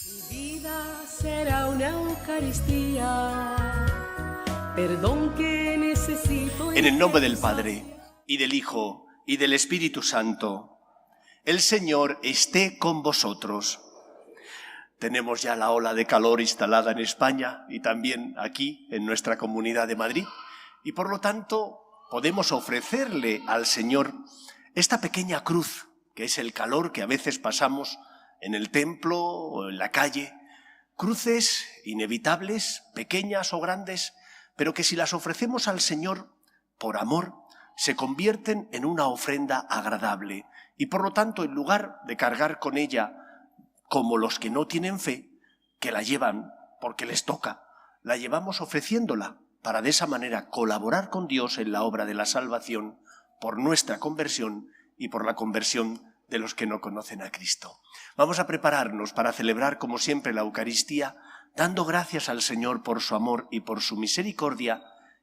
Mi vida será una Eucaristía, perdón que necesito. En el nombre del Padre, y del Hijo, y del Espíritu Santo, el Señor esté con vosotros. Tenemos ya la ola de calor instalada en España y también aquí en nuestra Comunidad de Madrid, y por lo tanto podemos ofrecerle al Señor esta pequeña cruz, que es el calor que a veces pasamos en el templo o en la calle. Cruces inevitables, pequeñas o grandes, pero que si las ofrecemos al Señor por amor, se convierten en una ofrenda agradable. Y por lo tanto, en lugar de cargar con ella como los que no tienen fe, que la llevan porque les toca, la llevamos ofreciéndola para de esa manera colaborar con Dios en la obra de la salvación por nuestra conversión y por la conversión de los que no conocen a Cristo. Vamos a prepararnos para celebrar como siempre la Eucaristía, dando gracias al Señor por su amor y por su misericordia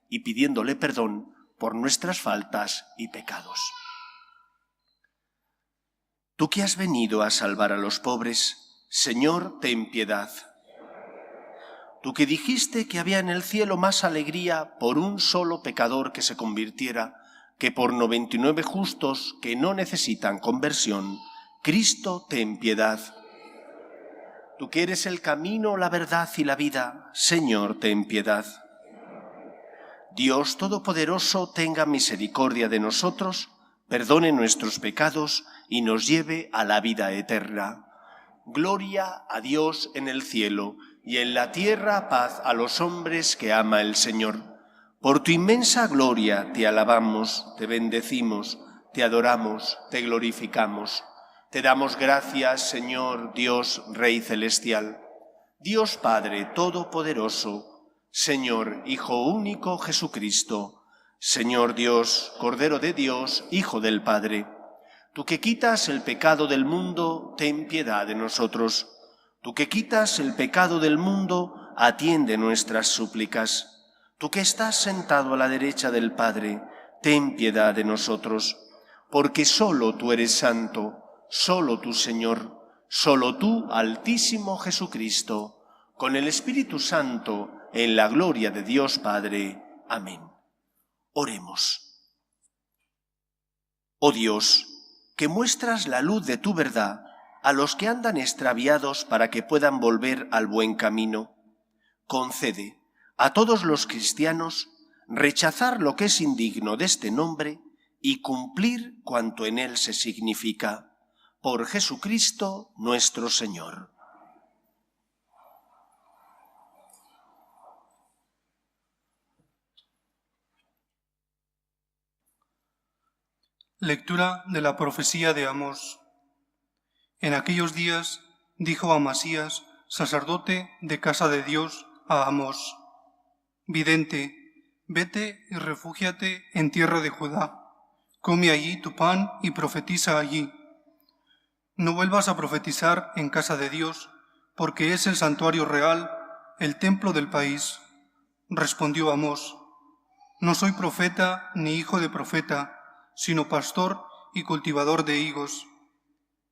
y pidiéndole perdón por nuestras faltas y pecados. Tú que has venido a salvar a los pobres, Señor, ten piedad. Tú que dijiste que había en el cielo más alegría por un solo pecador que se convirtiera que por 99 justos que no necesitan conversión, Cristo, ten piedad. Tú que eres el camino, la verdad y la vida, Señor, ten piedad. Dios Todopoderoso, tenga misericordia de nosotros, perdone nuestros pecados y nos lleve a la vida eterna. Gloria a Dios en el cielo y en la tierra paz a los hombres que ama el Señor. Por tu inmensa gloria te alabamos, te bendecimos, te adoramos, te glorificamos. Te damos gracias, Señor, Dios, Rey celestial, Dios Padre Todopoderoso, Señor, Hijo único Jesucristo, Señor Dios, Cordero de Dios, Hijo del Padre. Tú que quitas el pecado del mundo, ten piedad de nosotros. Tú que quitas el pecado del mundo, atiende nuestras súplicas. Tú que estás sentado a la derecha del Padre, ten piedad de nosotros, porque solo tú eres santo, solo tú, Señor, solo tú, Altísimo Jesucristo, con el Espíritu Santo, en la gloria de Dios Padre. Amén. Oremos. Oh Dios, que muestras la luz de tu verdad a los que andan extraviados para que puedan volver al buen camino, concede a todos los cristianos rechazar lo que es indigno de este nombre y cumplir cuanto en él se significa. Por Jesucristo nuestro Señor. Lectura de la profecía de Amós. En aquellos días dijo Amasías, sacerdote de casa de Dios, a Amós: Vidente, vete y refúgiate en tierra de Judá. Come allí tu pan y profetiza allí. No vuelvas a profetizar en casa de Dios, porque es el santuario real, el templo del país. Respondió Amós: No soy profeta ni hijo de profeta, sino pastor y cultivador de higos.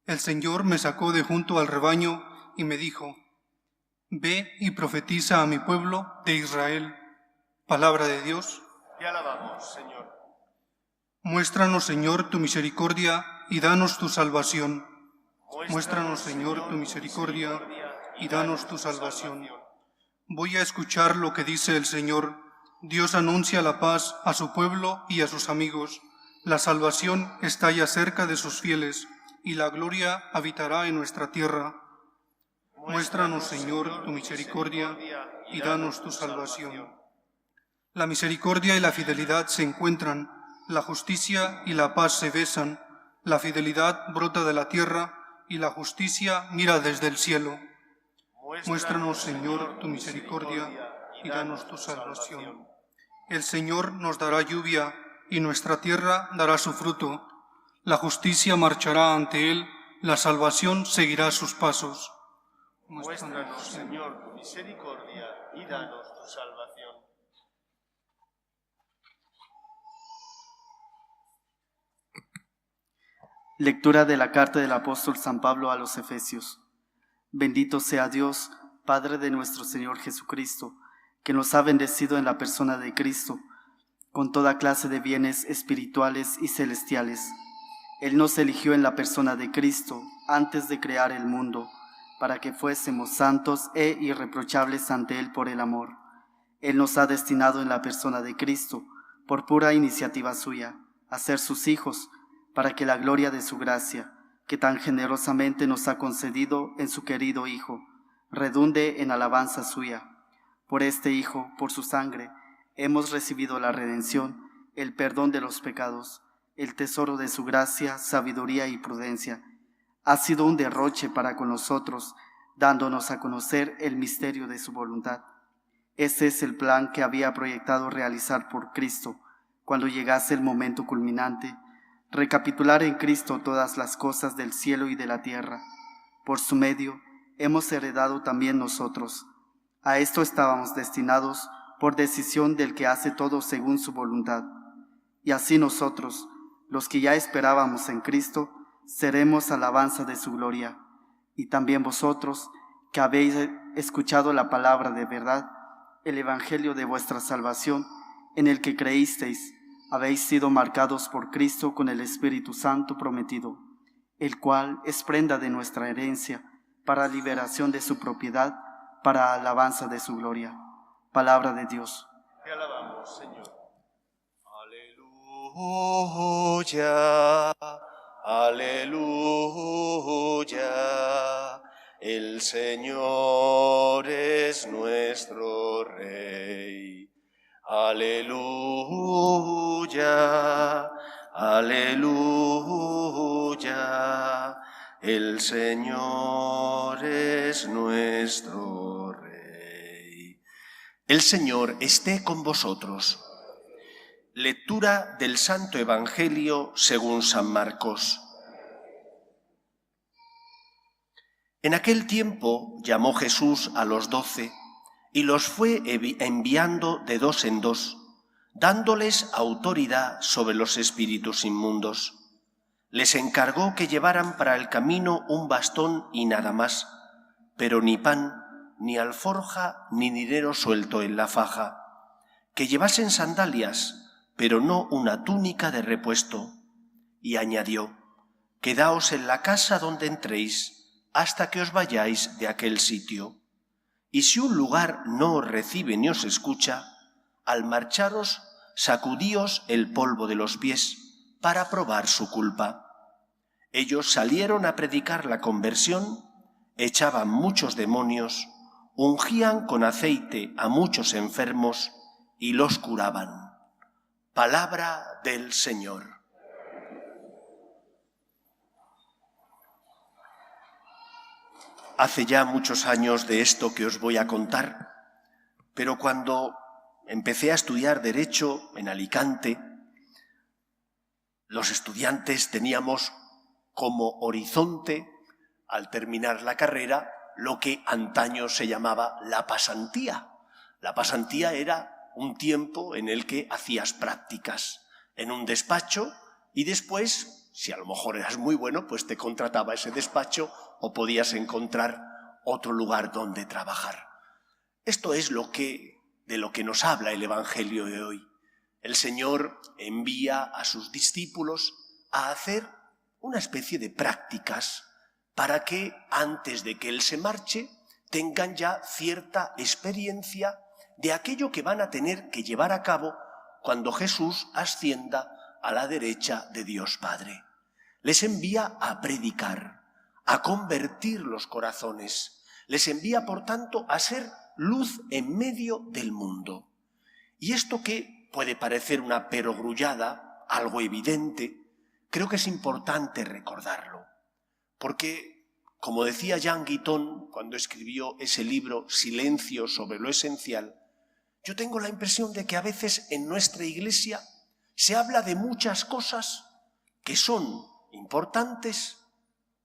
El Señor me sacó de junto al rebaño y me dijo: Ve y profetiza a mi pueblo de Israel. Palabra de Dios. Te alabamos, Señor. Muéstranos, Señor, tu misericordia y danos tu salvación. Muéstranos, Señor, tu misericordia y danos tu salvación. Voy a escuchar lo que dice el Señor. Dios anuncia la paz a su pueblo y a sus amigos. La salvación está ya cerca de sus fieles, y la gloria habitará en nuestra tierra. Muéstranos, Señor, tu misericordia y danos tu salvación. La misericordia y la fidelidad se encuentran, la justicia y la paz se besan, la fidelidad brota de la tierra y la justicia mira desde el cielo. Muéstranos, Señor, tu misericordia y danos tu salvación. El Señor nos dará lluvia y nuestra tierra dará su fruto. La justicia marchará ante él, la salvación seguirá sus pasos. Muéstranos, Señor, tu misericordia y danos tu salvación. Lectura de la carta del apóstol San Pablo a los Efesios. Bendito sea Dios, Padre de nuestro Señor Jesucristo, que nos ha bendecido en la persona de Cristo, con toda clase de bienes espirituales y celestiales. Él nos eligió en la persona de Cristo antes de crear el mundo, para que fuésemos santos e irreprochables ante Él por el amor. Él nos ha destinado en la persona de Cristo, por pura iniciativa suya, a ser sus hijos, para que la gloria de su gracia, que tan generosamente nos ha concedido en su querido Hijo, redunde en alabanza suya. Por este Hijo, por su sangre, hemos recibido la redención, el perdón de los pecados, el tesoro de su gracia, sabiduría y prudencia. Ha sido un derroche para con nosotros, dándonos a conocer el misterio de su voluntad. Este es el plan que había proyectado realizar por Cristo, cuando llegase el momento culminante, recapitular en Cristo todas las cosas del cielo y de la tierra. Por su medio, hemos heredado también nosotros. A esto estábamos destinados por decisión del que hace todo según su voluntad. Y así nosotros, los que ya esperábamos en Cristo, seremos alabanza de su gloria. Y también vosotros, que habéis escuchado la palabra de verdad, el evangelio de vuestra salvación, en el que creísteis, habéis sido marcados por Cristo con el Espíritu Santo prometido, el cual es prenda de nuestra herencia, para liberación de su propiedad, para alabanza de su gloria. Palabra de Dios. Te alabamos, Señor. Aleluya, aleluya. El Señor es nuestro Rey. Aleluya, aleluya. El Señor es nuestro Rey. El Señor esté con vosotros. Lectura del Santo Evangelio según San Marcos. En aquel tiempo llamó Jesús a los 12 y los fue enviando de dos en dos, dándoles autoridad sobre los espíritus inmundos. Les encargó que llevaran para el camino un bastón y nada más, pero ni pan, ni alforja, ni dinero suelto en la faja, que llevasen sandalias, pero no una túnica de repuesto. Y añadió: quedaos en la casa donde entréis, hasta que os vayáis de aquel sitio. Y si un lugar no os recibe ni os escucha, al marcharos, sacudíos el polvo de los pies, para probar su culpa. Ellos salieron a predicar la conversión, echaban muchos demonios, ungían con aceite a muchos enfermos y los curaban. Palabra del Señor. Hace ya muchos años de esto que os voy a contar, pero cuando empecé a estudiar Derecho en Alicante, los estudiantes teníamos como horizonte, al terminar la carrera, lo que antaño se llamaba la pasantía. La pasantía era un tiempo en el que hacías prácticas en un despacho y después, si a lo mejor eras muy bueno, pues te contrataba ese despacho o podías encontrar otro lugar donde trabajar. Esto es de lo que nos habla el Evangelio de hoy. El Señor envía a sus discípulos a hacer una especie de prácticas para que antes de que Él se marche tengan ya cierta experiencia de aquello que van a tener que llevar a cabo cuando Jesús ascienda a la derecha de Dios Padre. Les envía a predicar, a convertir los corazones. Les envía, por tanto, a ser luz en medio del mundo. Y esto que puede parecer una perogrullada, algo evidente, creo que es importante recordarlo. Porque, como decía Jean Guiton cuando escribió ese libro Silencio sobre lo esencial, yo tengo la impresión de que a veces en nuestra Iglesia se habla de muchas cosas que son importantes,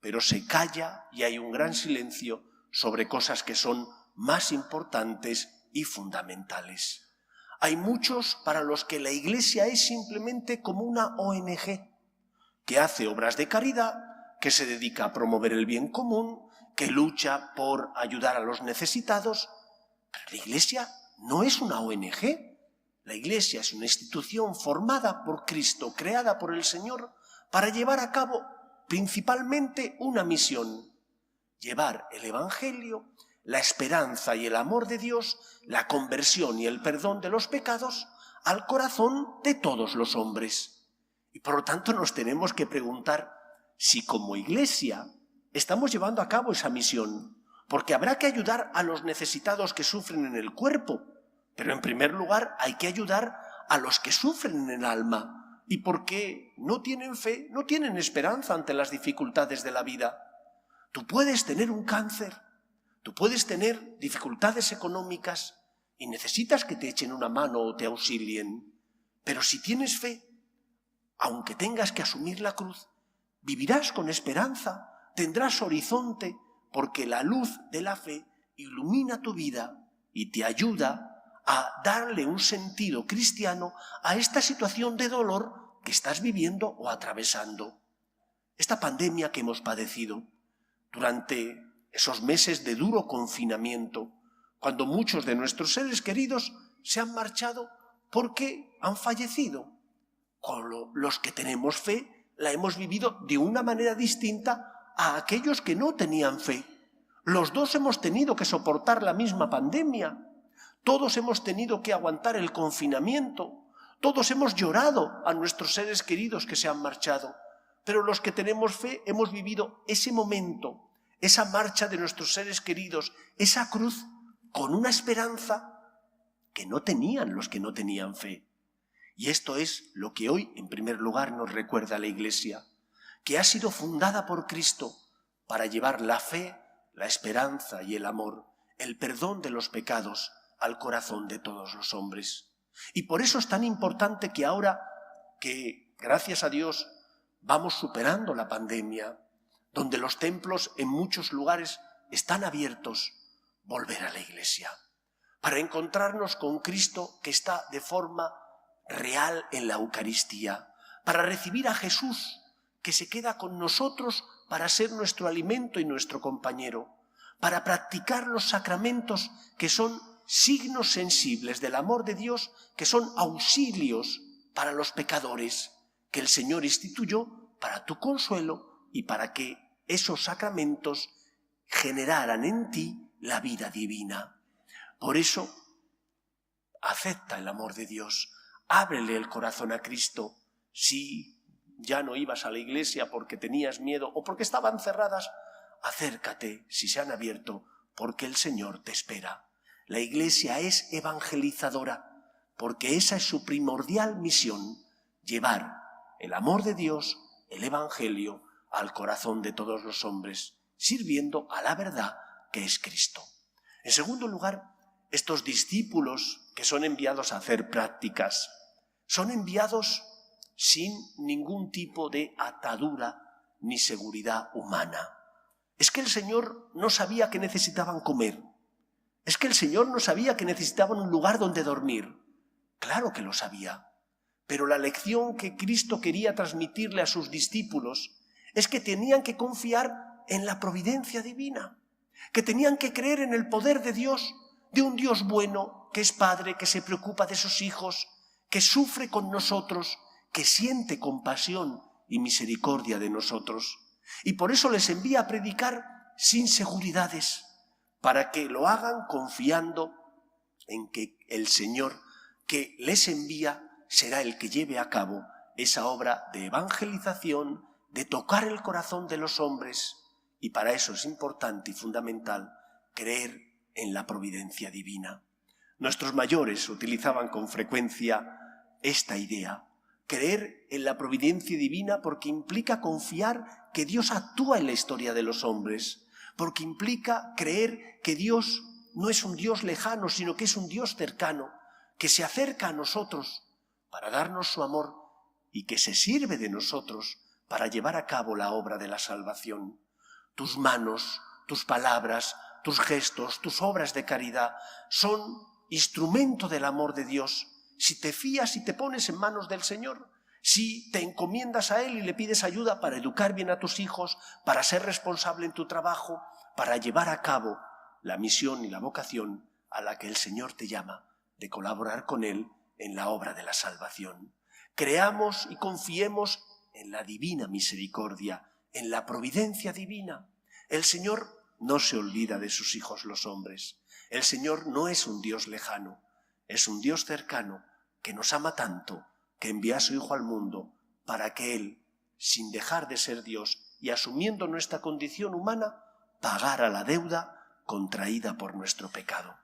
pero se calla y hay un gran silencio sobre cosas que son más importantes y fundamentales. Hay muchos para los que la Iglesia es simplemente como una ONG que hace obras de caridad, que se dedica a promover el bien común, que lucha por ayudar a los necesitados, pero la Iglesia no es una ONG. La Iglesia es una institución formada por Cristo, creada por el Señor, para llevar a cabo principalmente una misión: llevar el Evangelio, la esperanza y el amor de Dios, la conversión y el perdón de los pecados al corazón de todos los hombres. Y por lo tanto nos tenemos que preguntar si como Iglesia estamos llevando a cabo esa misión, porque habrá que ayudar a los necesitados que sufren en el cuerpo, pero en primer lugar hay que ayudar a los que sufren en el alma, y porque no tienen fe, no tienen esperanza ante las dificultades de la vida. Tú puedes tener un cáncer, tú puedes tener dificultades económicas y necesitas que te echen una mano o te auxilien, pero si tienes fe, aunque tengas que asumir la cruz, vivirás con esperanza, tendrás horizonte, porque la luz de la fe ilumina tu vida y te ayuda a darle un sentido cristiano a esta situación de dolor que estás viviendo o atravesando. Esta pandemia que hemos padecido durante esos meses de duro confinamiento, cuando muchos de nuestros seres queridos se han marchado porque han fallecido. Con los que tenemos fe la hemos vivido de una manera distinta a aquellos que no tenían fe. Los dos hemos tenido que soportar la misma pandemia. Todos hemos tenido que aguantar el confinamiento. Todos hemos llorado a nuestros seres queridos que se han marchado. Pero los que tenemos fe hemos vivido ese momento, esa marcha de nuestros seres queridos, esa cruz, con una esperanza que no tenían los que no tenían fe. Y esto es lo que hoy, en primer lugar, nos recuerda la Iglesia, que ha sido fundada por Cristo para llevar la fe, la esperanza y el amor, el perdón de los pecados al corazón de todos los hombres. Y por eso es tan importante que ahora que, gracias a Dios, vamos superando la pandemia, donde los templos en muchos lugares están abiertos, volver a la Iglesia, para encontrarnos con Cristo que está de forma real en la Eucaristía, para recibir a Jesús que se queda con nosotros para ser nuestro alimento y nuestro compañero, para practicar los sacramentos que son signos sensibles del amor de Dios, que son auxilios para los pecadores, que el Señor instituyó para tu consuelo y para que esos sacramentos generaran en ti la vida divina. Por eso, acepta el amor de Dios, ábrele el corazón a Cristo. Si ya no ibas a la iglesia porque tenías miedo o porque estaban cerradas, acércate si se han abierto, porque el Señor te espera. La Iglesia es evangelizadora, porque esa es su primordial misión, llevar el amor de Dios, el Evangelio, al corazón de todos los hombres, sirviendo a la verdad que es Cristo. En segundo lugar, estos discípulos que son enviados a hacer prácticas, son enviados sin ningún tipo de atadura ni seguridad humana. Es que el Señor no sabía que necesitaban comer. Es que el Señor no sabía que necesitaban un lugar donde dormir. Claro que lo sabía. Pero la lección que Cristo quería transmitirle a sus discípulos es que tenían que confiar en la providencia divina, que tenían que creer en el poder de Dios, de un Dios bueno, que es Padre, que se preocupa de sus hijos, que sufre con nosotros, que siente compasión y misericordia de nosotros. Y por eso les envía a predicar sin seguridades, para que lo hagan confiando en que el Señor que les envía será el que lleve a cabo esa obra de evangelización, de tocar el corazón de los hombres. Y para eso es importante y fundamental creer en la providencia divina. Nuestros mayores utilizaban con frecuencia esta idea, creer en la providencia divina, porque implica confiar que Dios actúa en la historia de los hombres, porque implica creer que Dios no es un Dios lejano, sino que es un Dios cercano, que se acerca a nosotros para darnos su amor y que se sirve de nosotros para llevar a cabo la obra de la salvación. Tus manos, tus palabras, tus gestos, tus obras de caridad son instrumento del amor de Dios. Si te fías y te pones en manos del Señor, si te encomiendas a Él y le pides ayuda para educar bien a tus hijos, para ser responsable en tu trabajo, para llevar a cabo la misión y la vocación a la que el Señor te llama, de colaborar con Él en la obra de la salvación. Creamos y confiemos en la divina misericordia, en la providencia divina. El Señor no se olvida de sus hijos los hombres. El Señor no es un Dios lejano, es un Dios cercano que nos ama tanto que envía a su Hijo al mundo para que Él, sin dejar de ser Dios y asumiendo nuestra condición humana, pagara la deuda contraída por nuestro pecado.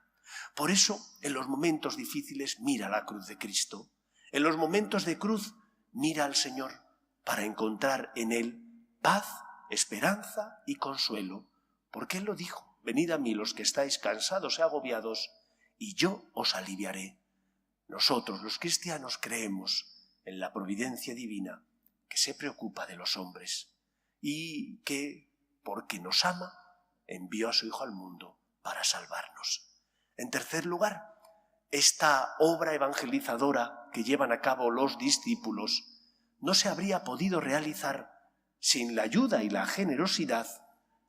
Por eso, en los momentos difíciles, mira la cruz de Cristo. En los momentos de cruz, mira al Señor para encontrar en Él paz, esperanza y consuelo. Porque Él lo dijo: venid a mí los que estáis cansados y agobiados, y yo os aliviaré. Nosotros, los cristianos, creemos en la providencia divina que se preocupa de los hombres y que, porque nos ama, envió a su Hijo al mundo para salvarnos. En tercer lugar, esta obra evangelizadora que llevan a cabo los discípulos no se habría podido realizar sin la ayuda y la generosidad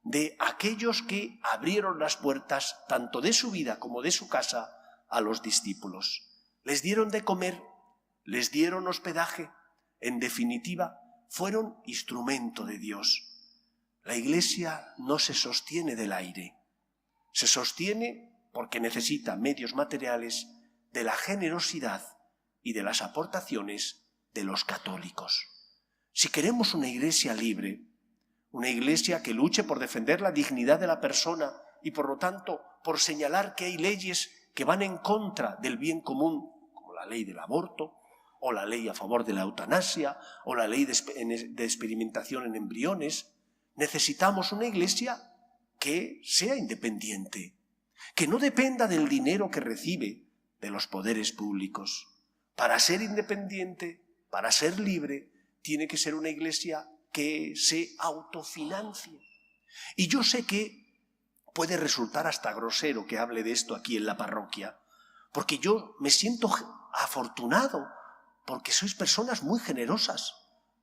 de aquellos que abrieron las puertas tanto de su vida como de su casa a los discípulos. Les dieron de comer, les dieron hospedaje, en definitiva, fueron instrumento de Dios. La Iglesia no se sostiene del aire, se sostiene porque necesita medios materiales de la generosidad y de las aportaciones de los católicos. Si queremos una Iglesia libre, una Iglesia que luche por defender la dignidad de la persona y por lo tanto por señalar que hay leyes que van en contra del bien común, como la ley del aborto, o la ley a favor de la eutanasia, o la ley de experimentación en embriones, necesitamos una Iglesia que sea independiente, que no dependa del dinero que recibe de los poderes públicos. Para ser independiente, para ser libre, tiene que ser una Iglesia que se autofinancie. Y yo sé que puede resultar hasta grosero que hable de esto aquí en la parroquia, porque yo me siento afortunado, porque sois personas muy generosas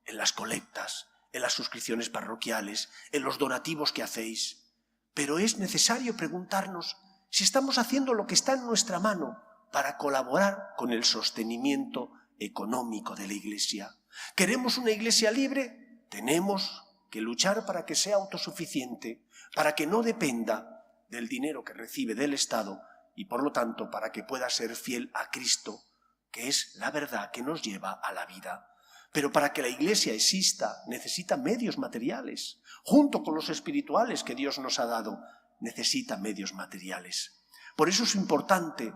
en las colectas, en las suscripciones parroquiales, en los donativos que hacéis. Pero es necesario preguntarnos si estamos haciendo lo que está en nuestra mano para colaborar con el sostenimiento económico de la Iglesia. ¿Queremos una Iglesia libre? Tenemos que luchar para que sea autosuficiente, para que no dependa del dinero que recibe del Estado y por lo tanto para que pueda ser fiel a Cristo, que es la verdad que nos lleva a la vida. Pero para que la Iglesia exista necesita medios materiales, junto con los espirituales que Dios nos ha dado, necesita medios materiales. Por eso es importante,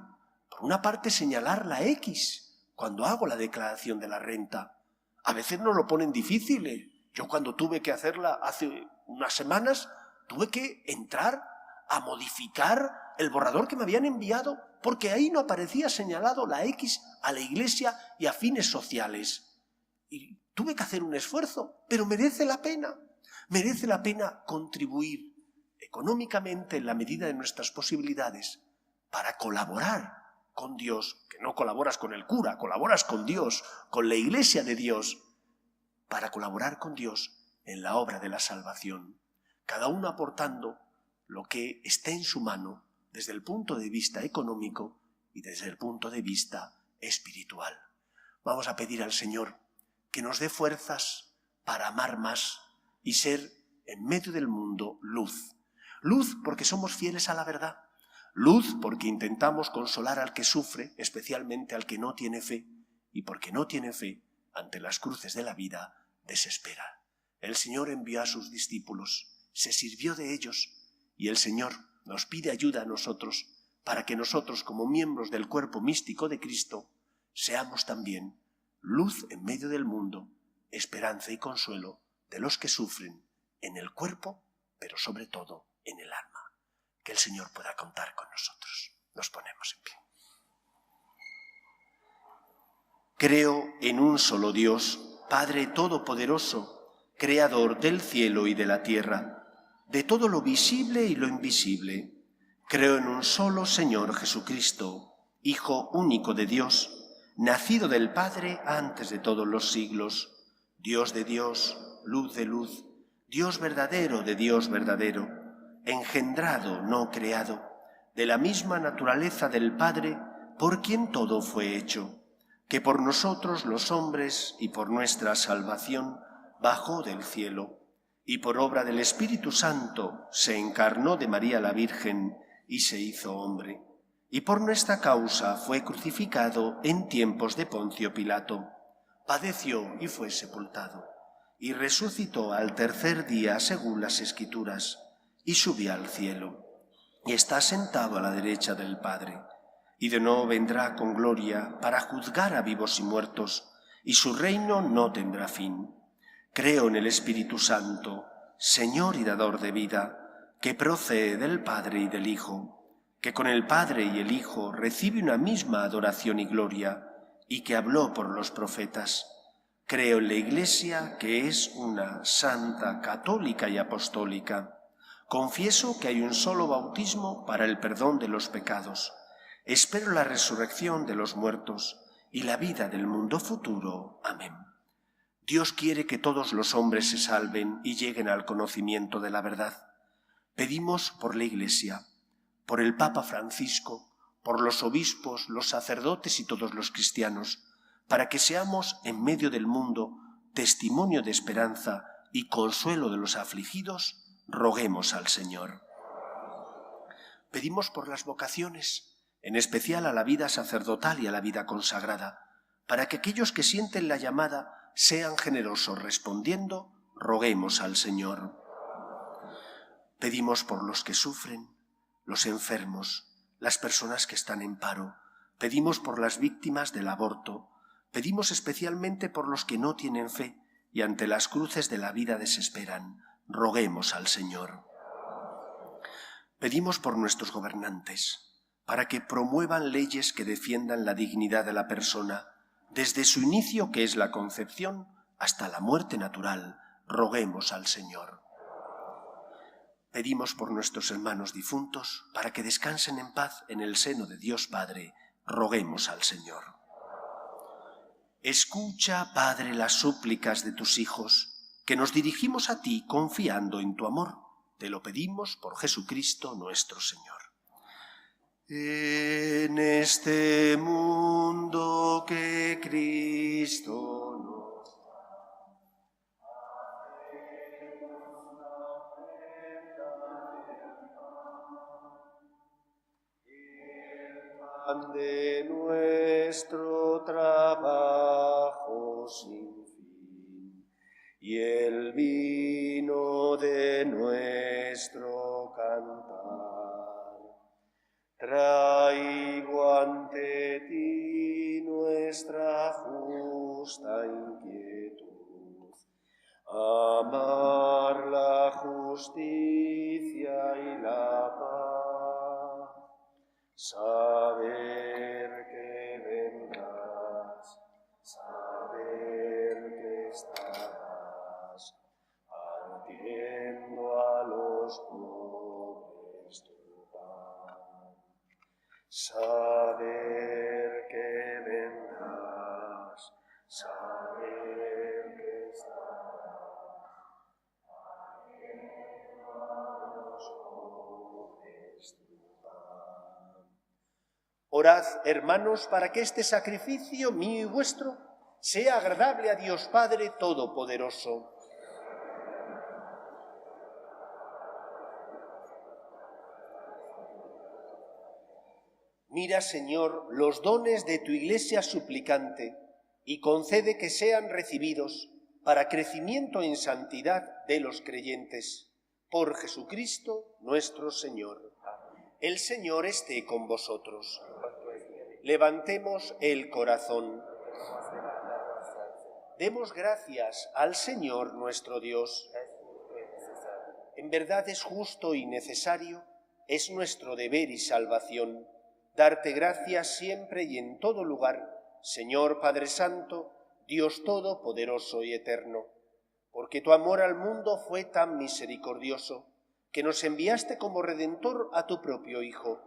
por una parte, señalar la X cuando hago la declaración de la renta. A veces nos lo ponen difícil. Yo cuando tuve que hacerla hace unas semanas, tuve que entrar a modificar el borrador que me habían enviado, porque ahí no aparecía señalado la X a la Iglesia y a fines sociales. Y tuve que hacer un esfuerzo, pero merece la pena. Merece la pena contribuir económicamente en la medida de nuestras posibilidades para colaborar con Dios, que no colaboras con el cura, colaboras con Dios, con la Iglesia de Dios, para colaborar con Dios en la obra de la salvación, cada uno aportando lo que esté en su mano desde el punto de vista económico y desde el punto de vista espiritual. Vamos a pedir al Señor que nos dé fuerzas para amar más y ser en medio del mundo luz. Luz porque somos fieles a la verdad. Luz porque intentamos consolar al que sufre, especialmente al que no tiene fe, y porque no tiene fe, ante las cruces de la vida, desespera. El Señor envió a sus discípulos, se sirvió de ellos, y el Señor nos pide ayuda a nosotros para que nosotros, como miembros del cuerpo místico de Cristo, seamos también luz en medio del mundo, esperanza y consuelo de los que sufren en el cuerpo, pero sobre todo en el alma. Que el Señor pueda contar con nosotros. Nos ponemos en pie. Creo en un solo Dios, Padre Todopoderoso, Creador del cielo y de la tierra, de todo lo visible y lo invisible. Creo en un solo Señor Jesucristo, Hijo único de Dios, nacido del Padre antes de todos los siglos, Dios de Dios, luz de luz, Dios verdadero de Dios verdadero, engendrado, no creado, de la misma naturaleza del Padre, por quien todo fue hecho, que por nosotros los hombres y por nuestra salvación bajó del cielo, y por obra del Espíritu Santo se encarnó de María la Virgen y se hizo hombre, y por nuestra causa fue crucificado en tiempos de Poncio Pilato, padeció y fue sepultado, y resucitó al tercer día según las Escrituras, y subió al cielo, y está sentado a la derecha del Padre, y de nuevo vendrá con gloria para juzgar a vivos y muertos, y su reino no tendrá fin. Creo en el Espíritu Santo, Señor y dador de vida, que procede del Padre y del Hijo, que con el Padre y el Hijo recibe una misma adoración y gloria, y que habló por los profetas. Creo en la Iglesia, que es una santa, católica y apostólica. Confieso que hay un solo bautismo para el perdón de los pecados. Espero la resurrección de los muertos y la vida del mundo futuro. Amén. Dios quiere que todos los hombres se salven y lleguen al conocimiento de la verdad. Pedimos por la Iglesia, por el Papa Francisco, por los obispos, los sacerdotes y todos los cristianos, para que seamos en medio del mundo testimonio de esperanza y consuelo de los afligidos. Roguemos al Señor. Pedimos por las vocaciones, en especial a la vida sacerdotal y a la vida consagrada, para que aquellos que sienten la llamada sean generosos respondiendo. Roguemos al Señor. Pedimos por los que sufren, los enfermos, las personas que están en paro. Pedimos por las víctimas del aborto. Pedimos especialmente por los que no tienen fe y ante las cruces de la vida desesperan. Roguemos al Señor. Pedimos por nuestros gobernantes, para que promuevan leyes que defiendan la dignidad de la persona, desde su inicio, que es la concepción, hasta la muerte natural. Roguemos al Señor. Pedimos por nuestros hermanos difuntos, para que descansen en paz en el seno de Dios Padre. Roguemos al Señor. Escucha, Padre, las súplicas de tus hijos, que nos dirigimos a ti confiando en tu amor. Te lo pedimos por Jesucristo nuestro Señor. En este mundo que Cristo nos pan de nuestro trabajo sin fin, y el vino de nuestro cantar. Traigo ante ti nuestra justa inquietud, amar la justicia y la paz, saber que vendrás, saber que estarás partiendo a los pobres tu pan, saber que vendrás, saber que estarás partiendo a los pobres tu pan. Orad, hermanos, para que este sacrificio mío y vuestro sea agradable a Dios Padre Todopoderoso. Mira, Señor, los dones de tu Iglesia suplicante y concede que sean recibidos para crecimiento en santidad de los creyentes. Por Jesucristo nuestro Señor. El Señor esté con vosotros. Levantemos el corazón. Demos gracias al Señor nuestro Dios. En verdad es justo y necesario, es nuestro deber y salvación, darte gracias siempre y en todo lugar, Señor Padre Santo, Dios Todopoderoso y Eterno, porque tu amor al mundo fue tan misericordioso, que nos enviaste como Redentor a tu propio Hijo,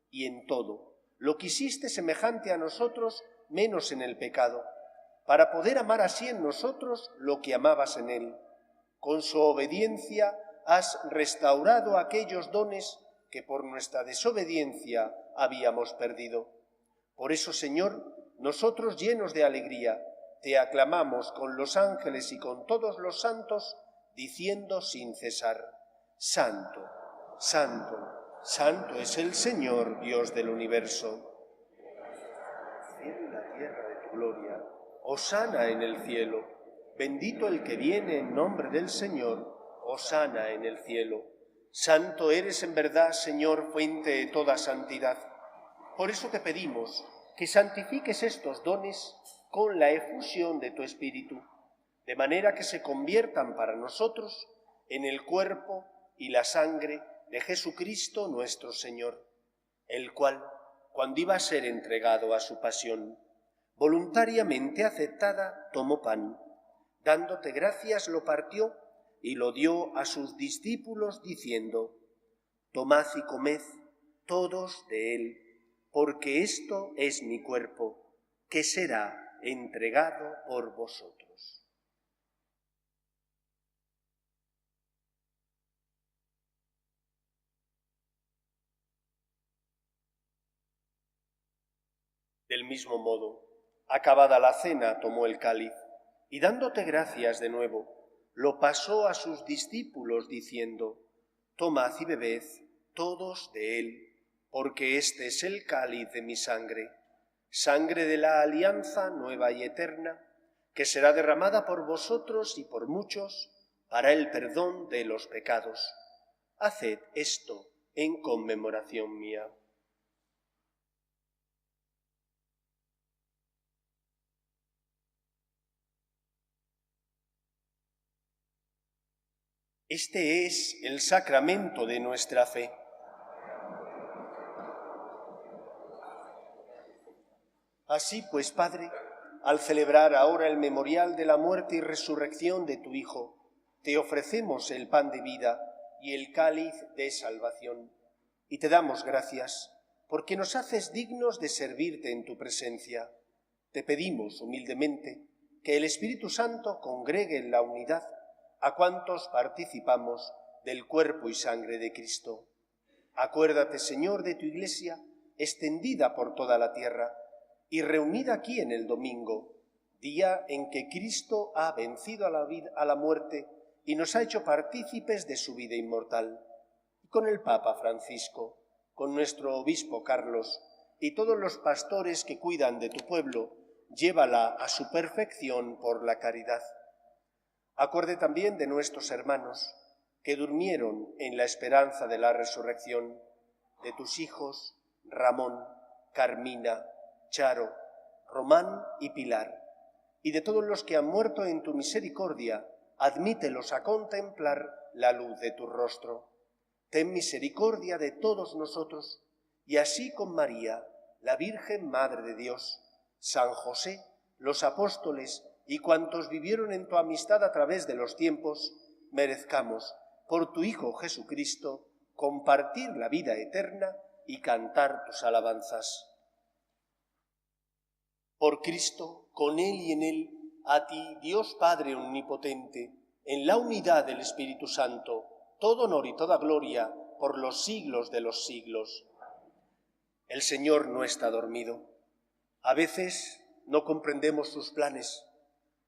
y en todo lo quisiste semejante a nosotros menos en el pecado, para poder amar así en nosotros lo que amabas en él. Con su obediencia has restaurado aquellos dones que por nuestra desobediencia habíamos perdido. Por eso, Señor, nosotros llenos de alegría, te aclamamos con los ángeles y con todos los santos, diciendo sin cesar: Santo, Santo, Santo es el Señor, Dios del universo. En la tierra de tu gloria, hosana en el cielo. Bendito el que viene en nombre del Señor, hosana en el cielo. Santo eres en verdad, Señor, fuente de toda santidad. Por eso te pedimos que santifiques estos dones con la efusión de tu Espíritu, de manera que se conviertan para nosotros en el cuerpo y la sangre de Jesucristo nuestro Señor, el cual, cuando iba a ser entregado a su pasión, voluntariamente aceptada, tomó pan, dándote gracias lo partió y lo dio a sus discípulos diciendo: Tomad y comed todos de él, porque esto es mi cuerpo, que será entregado por vosotros. Del mismo modo, acabada la cena, tomó el cáliz, y dándote gracias de nuevo, lo pasó a sus discípulos diciendo: Tomad y bebed todos de él, porque este es el cáliz de mi sangre, sangre de la alianza nueva y eterna, que será derramada por vosotros y por muchos para el perdón de los pecados. Haced esto en conmemoración mía. Este es el sacramento de nuestra fe. Así pues, Padre, al celebrar ahora el memorial de la muerte y resurrección de tu Hijo, te ofrecemos el pan de vida y el cáliz de salvación, y te damos gracias porque nos haces dignos de servirte en tu presencia. Te pedimos humildemente que el Espíritu Santo congregue en la unidad a cuantos participamos del cuerpo y sangre de Cristo. Acuérdate, Señor, de tu Iglesia, extendida por toda la tierra, y reunida aquí en el domingo, día en que Cristo ha vencido a la muerte y nos ha hecho partícipes de su vida inmortal. Y con el Papa Francisco, con nuestro obispo Carlos y todos los pastores que cuidan de tu pueblo, llévala a su perfección por la caridad. Acuerde también de nuestros hermanos que durmieron en la esperanza de la resurrección, de tus hijos Ramón, Carmina, Charo, Román y Pilar, y de todos los que han muerto en tu misericordia, admítelos a contemplar la luz de tu rostro. Ten misericordia de todos nosotros, y así con María, la Virgen Madre de Dios, San José, los apóstoles y cuantos vivieron en tu amistad a través de los tiempos, merezcamos, por tu Hijo Jesucristo, compartir la vida eterna y cantar tus alabanzas. Por Cristo, con Él y en Él, a ti, Dios Padre Omnipotente, en la unidad del Espíritu Santo, todo honor y toda gloria por los siglos de los siglos. El Señor no está dormido. A veces no comprendemos sus planes.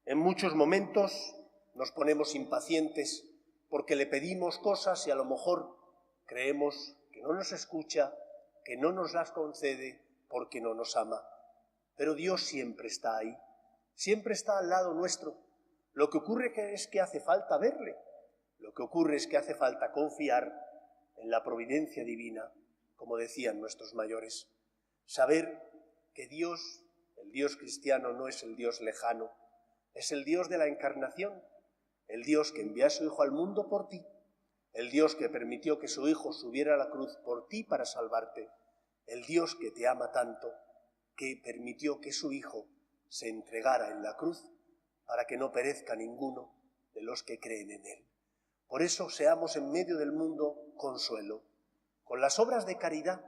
En muchos momentos nos ponemos impacientes porque le pedimos cosas y a lo mejor creemos que no nos escucha, que no nos las concede porque no nos ama. Pero Dios siempre está ahí, siempre está al lado nuestro. Lo que ocurre es que hace falta verle, lo que ocurre es que hace falta confiar en la providencia divina, como decían nuestros mayores. Saber que Dios, el Dios cristiano, no es el Dios lejano, es el Dios de la encarnación, el Dios que envía a su Hijo al mundo por ti, el Dios que permitió que su Hijo subiera a la cruz por ti para salvarte, el Dios que te ama tanto, que permitió que su Hijo se entregara en la cruz para que no perezca ninguno de los que creen en Él. Por eso seamos en medio del mundo consuelo, con las obras de caridad,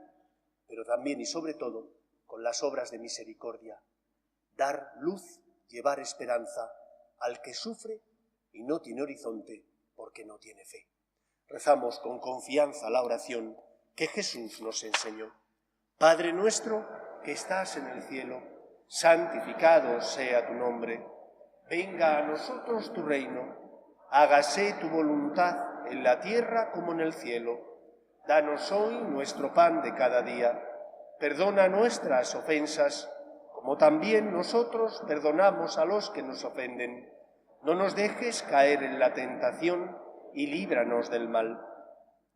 pero también y sobre todo con las obras de misericordia. dar luz, llevar esperanza al que sufre y no tiene horizonte porque no tiene fe. Rezamos con confianza la oración que Jesús nos enseñó. Padre nuestro que estás en el cielo, santificado sea tu nombre. Venga a nosotros tu reino, hágase tu voluntad en la tierra como en el cielo. Danos hoy nuestro pan de cada día. Perdona nuestras ofensas, como también nosotros perdonamos a los que nos ofenden. No nos dejes caer en la tentación y líbranos del mal.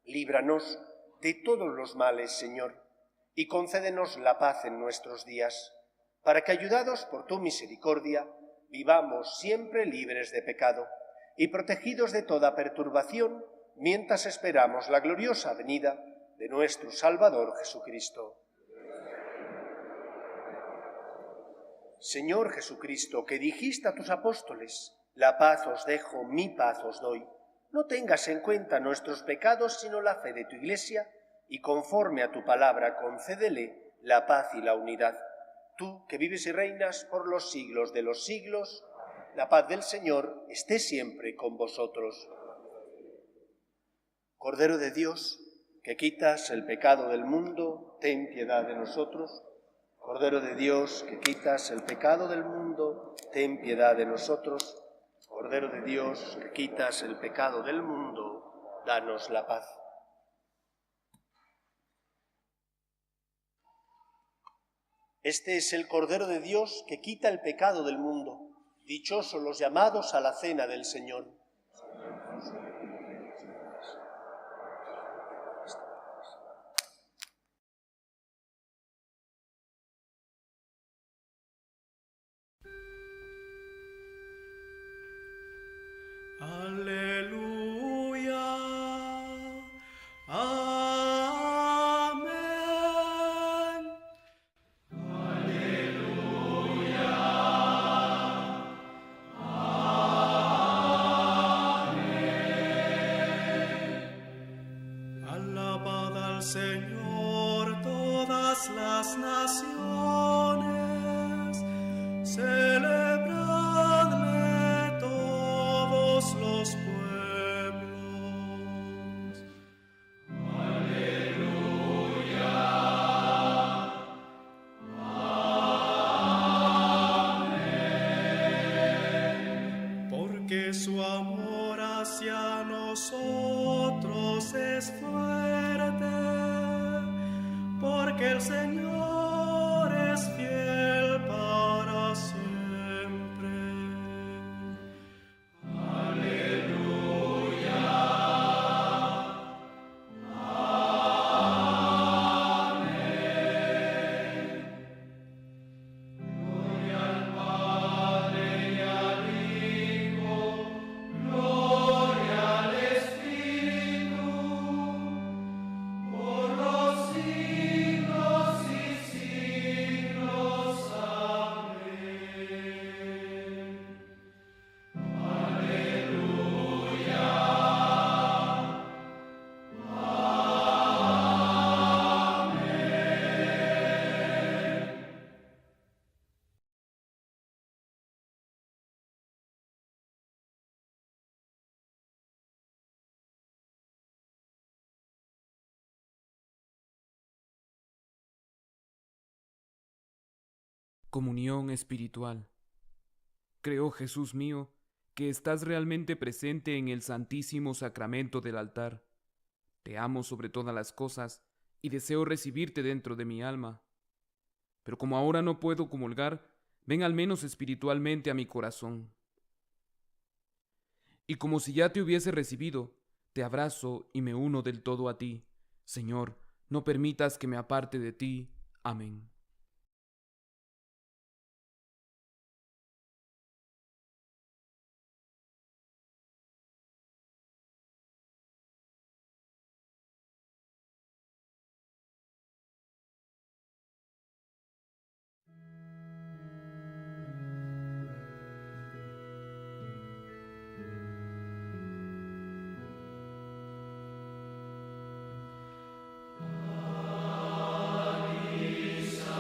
Líbranos de todos los males, Señor, y concédenos la paz en nuestros días, para que, ayudados por tu misericordia, vivamos siempre libres de pecado y protegidos de toda perturbación, mientras esperamos la gloriosa venida de nuestro Salvador Jesucristo. Señor Jesucristo, que dijiste a tus apóstoles: la paz os dejo, mi paz os doy. No tengas en cuenta nuestros pecados, sino la fe de tu Iglesia, y conforme a tu palabra concédele la paz y la unidad. Tú, que vives y reinas por los siglos de los siglos, la paz del Señor esté siempre con vosotros. Cordero de Dios, que quitas el pecado del mundo, ten piedad de nosotros. Cordero de Dios, que quitas el pecado del mundo, ten piedad de nosotros. Cordero de Dios, que quitas el pecado del mundo, danos la paz. Este es el Cordero de Dios que quita el pecado del mundo. Dichosos los llamados a la cena del Señor. Aleluya. Amén. Alabad al Señor todas las naciones, celebradle todos los pueblos. Aleluya. Amén. Porque su amor hacia nosotros es fuerte, porque el Señor es fiel para siempre. Aleluya. Amén. Gloria al Padre y al Hijo, gloria al Espíritu, por los siglos y siglos. Amén. Aleluya. Amén. Comunión espiritual. Creo, Jesús mío, que estás realmente presente en el santísimo sacramento del altar. Te amo sobre todas las cosas y deseo recibirte dentro de mi alma. Pero como ahora no puedo comulgar, ven al menos espiritualmente a mi corazón. Y como si ya te hubiese recibido, te abrazo y me uno del todo a ti. Señor, no permitas que me aparte de ti. Amén. Anisa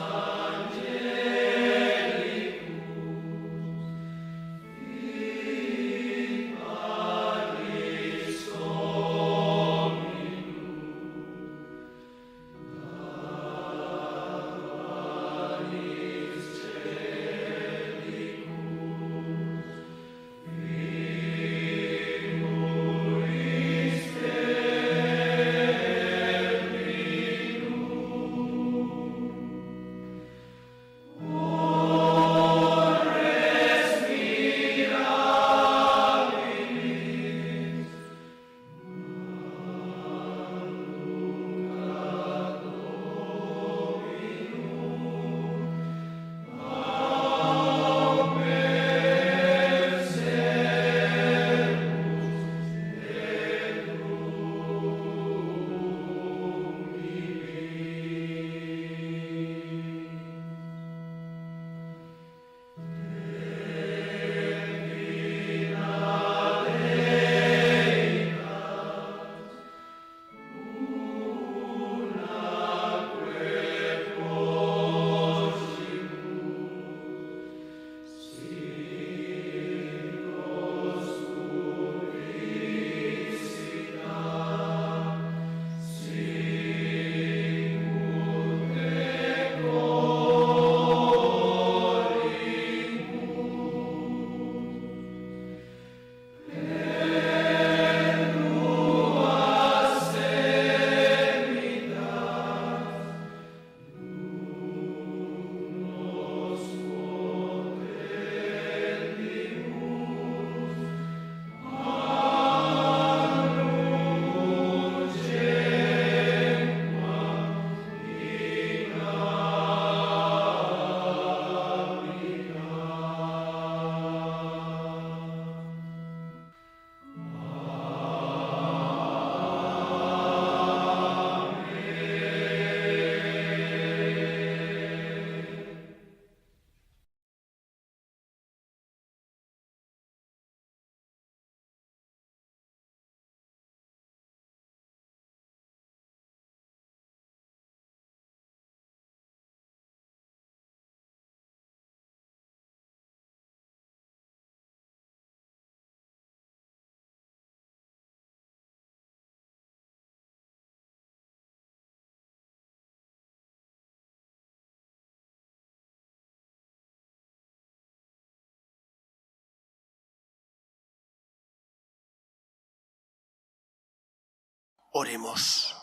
Oremos.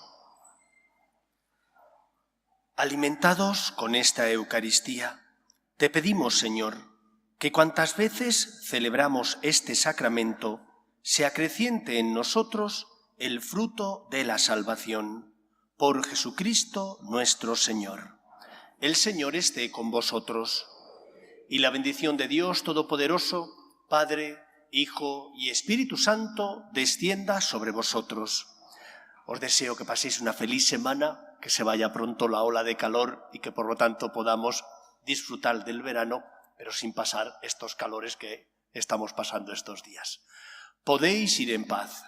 Alimentados con esta Eucaristía, te pedimos, Señor, que cuantas veces celebramos este sacramento, se acreciente en nosotros el fruto de la salvación. Por Jesucristo nuestro Señor. El Señor esté con vosotros. Y la bendición de Dios Todopoderoso, Padre, Hijo y Espíritu Santo, descienda sobre vosotros. Os deseo que paséis una feliz semana, que se vaya pronto la ola de calor y que por lo tanto podamos disfrutar del verano, pero sin pasar estos calores que estamos pasando estos días. Podéis ir en paz.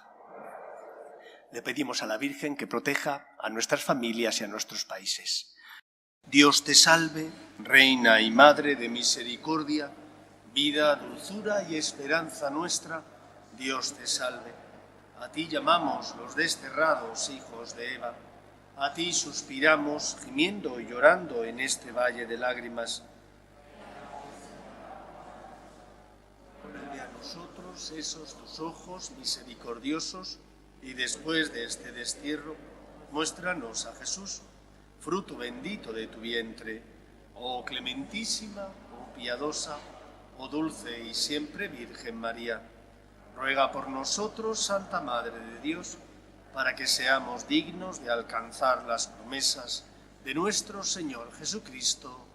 Le pedimos a la Virgen que proteja a nuestras familias y a nuestros países. Dios te salve, Reina y Madre de misericordia, vida, dulzura y esperanza nuestra. Dios te salve. A ti llamamos los desterrados hijos de Eva. A ti suspiramos, gimiendo y llorando en este valle de lágrimas. Vuelve a nosotros esos tus ojos misericordiosos, y después de este destierro, muéstranos a Jesús, fruto bendito de tu vientre, oh clementísima, oh piadosa, oh dulce y siempre Virgen María. Ruega por nosotros, Santa Madre de Dios, para que seamos dignos de alcanzar las promesas de nuestro Señor Jesucristo.